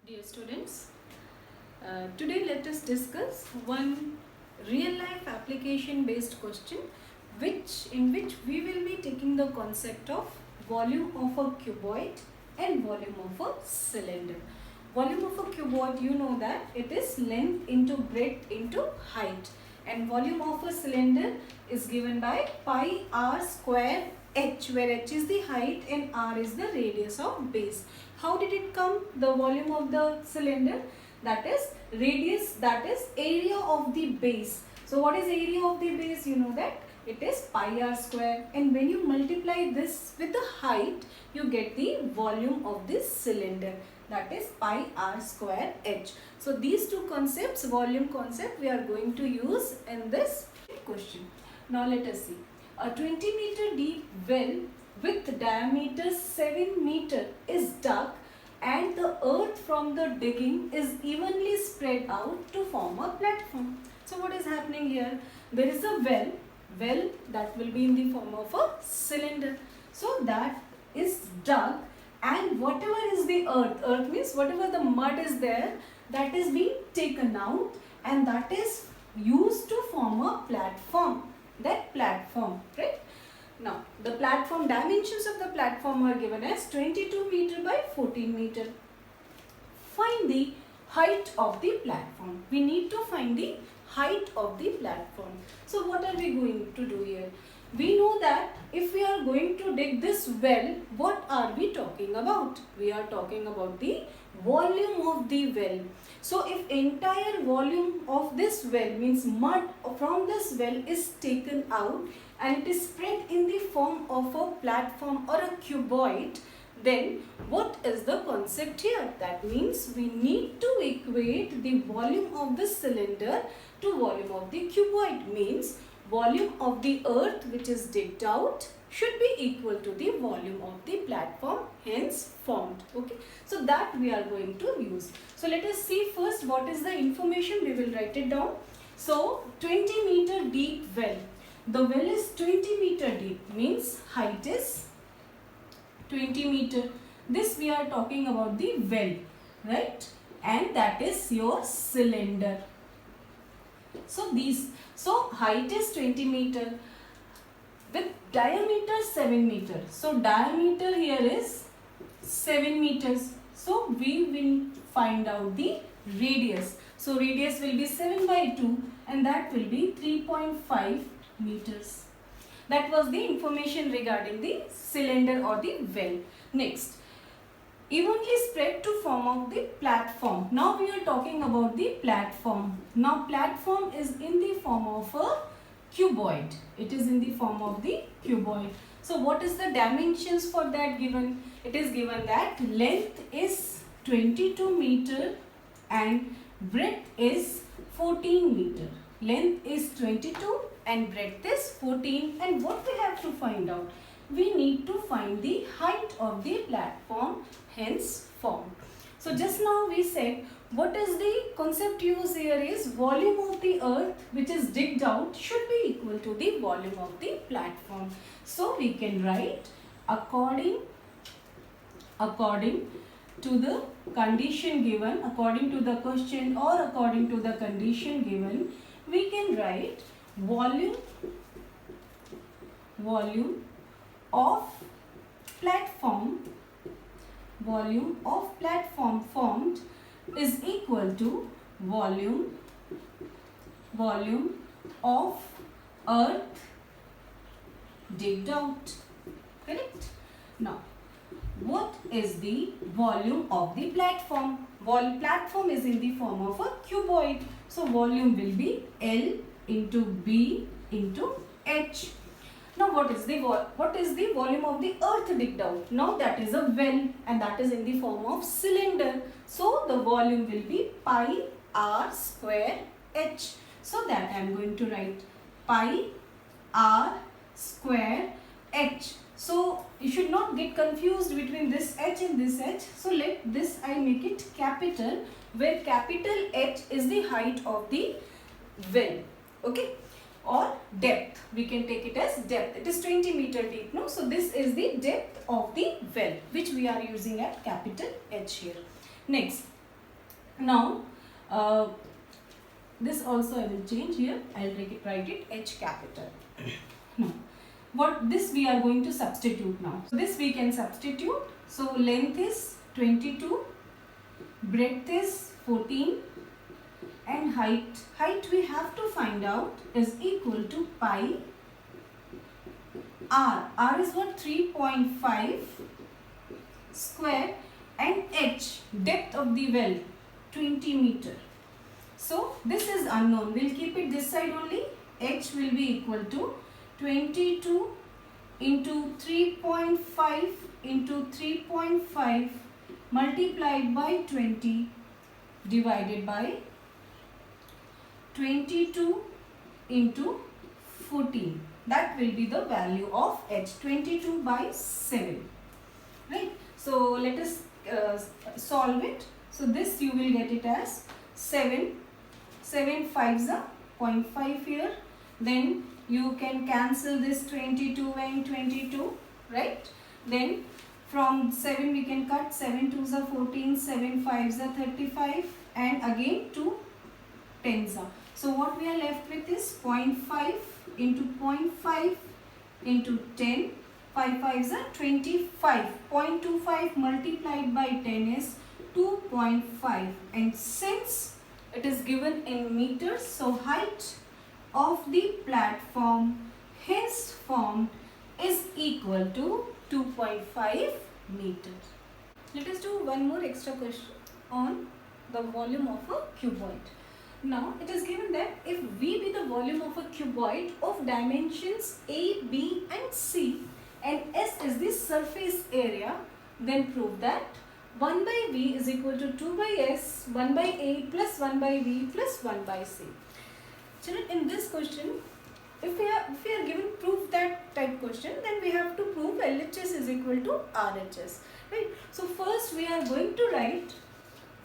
Dear students, today let us discuss one real life application based question in which we will be taking the concept of volume of a cuboid and volume of a cylinder. Volume of a cuboid, you know that it is length into breadth into height, and volume of a cylinder is given by pi r square h, where h is the height and r is the radius of base. How did it come? The volume of the cylinder, that is radius, that is area of the base. So what is area of the base? You know that it is pi r square, and when you multiply this with the height, you get the volume of this cylinder, that is pi r square h. So these two concepts, volume concept, we are going to use in this question. Now let us see. A 20-meter deep well with diameter 7 meter is dug, and the earth from the digging is evenly spread out to form a platform. So what is happening here? There is a well that will be in the form of a cylinder. So that is dug, and whatever is the earth means whatever the mud is there, that is being taken out, and that is used to form a platform. That platform, right? Now, the platform dimensions of the platform are given as 22 meter by 14 meter. Find the height of the platform. We need to find the height of the platform. So, what are we going to do here? We know that if we are going to dig this well, what are we talking about? We are talking about the volume of the well. So if entire volume of this well, means mud from this well, is taken out and it is spread in the form of a platform or a cuboid, then what is the concept here? That means we need to equate the volume of the cylinder to volume of the cuboid. Means volume of the earth which is digged out should be equal to the volume of the platform hence formed. Okay, so that we are going to use. So let us see first what is the information. We will write it down. So 20 meter deep well. The well is 20 meter deep, means height is 20 meter. This we are talking about the well, right? And that is your cylinder. So height is 20 meter with diameter 7 meter. So diameter here is 7 meters. So we will find out the radius. So radius will be 7 by 2, and that will be 3.5 meters. That was the information regarding the cylinder or the well. Next, evenly spread to form of the platform. Now we are talking about the platform. Now platform is in the form of a cuboid. It is in the form of the cuboid. So what is the dimensions for that given? It is given that length is 22 meter and breadth is 14 meter. Length is 22 and breadth is 14. And what we have to find out? We need to find the height of the platform hence formed. So just now we said what is the concept used here is volume of the earth which is digged out should be equal to the volume of the platform. So we can write according to the condition given, according to the question or according to the condition given, we can write volume of platform formed is equal to volume of earth digged out. Correct? Now, what is the volume of the platform? Platform is in the form of a cuboid. So volume will be L into B into H. Now what is the volume of the earth digged out? Now that is a well and that is in the form of cylinder. So the volume will be pi r square h. So that I am going to write pi r square h. So you should not get confused between this h and this h. So let this I make it capital, where capital H is the height of the well. Okay, or depth, we can take it as depth. It is 20 meter deep, no? So this is the depth of the well which we are using at capital H here. Next, Now this also I will change here. I'll write it H capital. Now what this we are going to substitute now. So this we can substitute. So length is 22, breadth is 14, and height we have to find out is equal to pi r. R is what? 3.5 square, and h, depth of the well, 20 meter. So this is unknown. We'll keep it this side only. H will be equal to 22 into 3.5 into 3.5 multiplied by 20 divided by 22 into 14. That will be the value of H, 22 by 7. Right? So let us solve it. So this you will get it as 7 5s are 0.5 here. Then you can cancel this 22 and 22, right? Then from 7 we can cut 7 2s are 14, 7 5s are 35, and again 2 10s are. So what we are left with is 0.5 into 0.5 into 10. 5 5s are 25. 0.25 multiplied by 10 is 2.5. And since it is given in meters, so height of the platform hence formed is equal to 2.5 meters. Let us do one more extra question on the volume of a cuboid. Now it is given that if V be the volume of a cuboid of dimensions A, B and C, and S is the surface area, then prove that 1 by V is equal to 2 by S, 1 by A plus 1 by V plus 1 by C. Children, in this question, if we are given proof that type question, then we have to prove LHS is equal to RHS. Right? So first we are going to write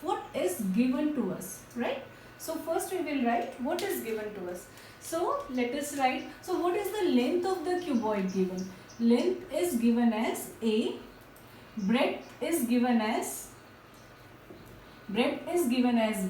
what is given to us. Right? So first we will write what is given to us. So let us write. So what is the length of the cuboid given? Length is given as A, breadth is given as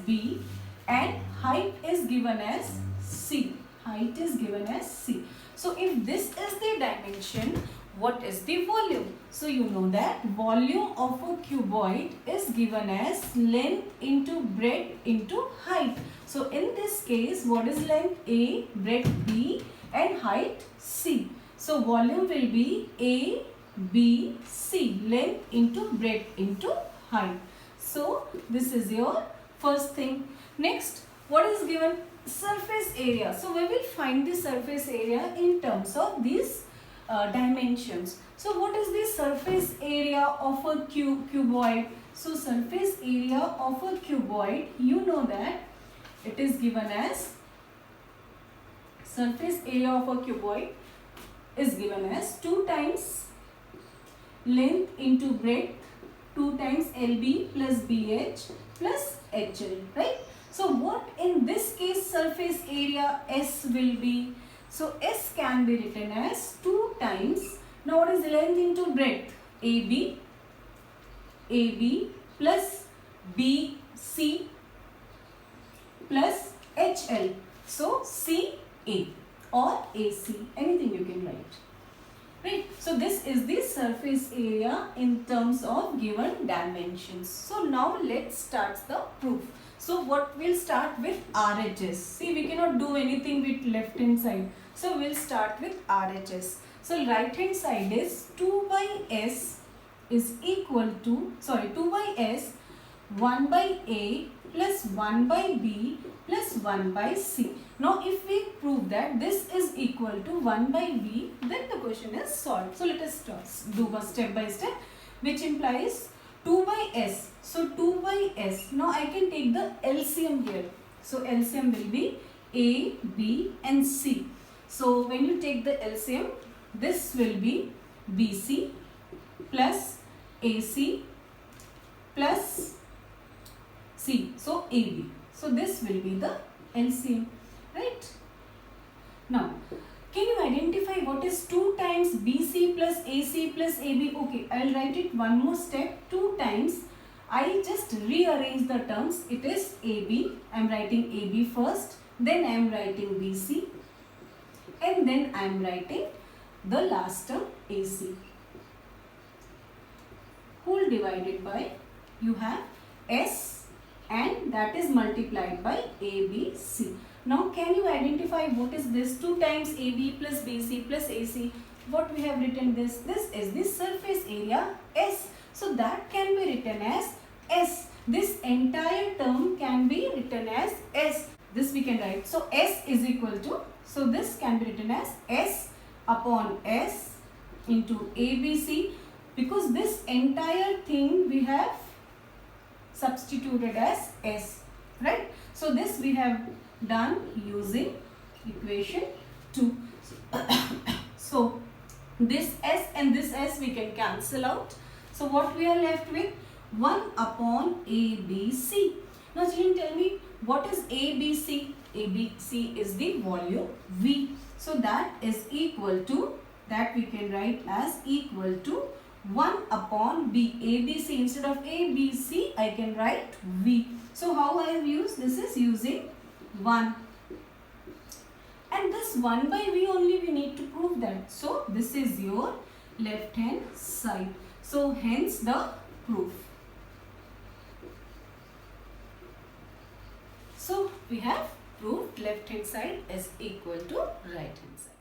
B, and height is given as C. Height is given as C. So if this is the dimension, what is the volume? So you know that volume of a cuboid is given as length into breadth into height. So in this case, what is length? A, breadth B, and height C. So volume will be A, B, C. Length into breadth into height. So this is your first thing. Next, what is given? Surface area. So we will find the surface area in terms of these dimensions. So what is the surface area of a cuboid? So surface area of a cuboid, you know that it is given as surface area of a cuboid is given as 2 times length into breadth, 2 times LB plus BH plus HL, right? So what in this case surface area S will be? So S can be written as 2 times, now what is the length into breadth? AB plus BC plus HL. So CA or AC, anything you can write. Right? So this is the surface area in terms of given dimensions. So now let's start the proof. So what we'll start with RHS. See, we cannot do anything with left hand side. So we'll start with RHS. So right hand side is 2 by S is equal to, 2 by S, 1 by A plus 1 by B plus 1 by C. Now if we prove that this is equal to 1 by B, then the question is solved. So let us do one step by step, which implies 2 by S. So 2 by S. Now I can take the LCM here. So LCM will be A, B and C. So when you take the LCM, this will be BC plus AC plus C. So AB. So this will be the LCM, right? Now, can you identify what is 2 times BC plus AC plus AB? Okay, I will write it one more step. 2 times I just rearrange the terms. It is AB. I am writing AB first. Then I am writing BC. And then I am writing the last term AC. Whole divided by, you have S, and that is multiplied by ABC. Now can you identify what is this? 2 times AB plus BC plus AC. What we have written this? This is the surface area S. So that can be written as S. This entire term can be written as S. This we can write. So S is equal to, so this can be written as S upon S into ABC, because this entire thing we have substituted as S, right? So this we have done using equation 2. So this S and this S we can cancel out. So what we are left with? 1 upon ABC. Now children, tell me, what is ABC? ABC is the volume V. So that is equal to, that we can write as equal to 1 upon B. ABC, instead of ABC I can write V. So how I have used? This is using 1. And this 1 by V only we need to prove that. So this is your left hand side. So hence the proof. So we have proved left hand side is equal to right hand side.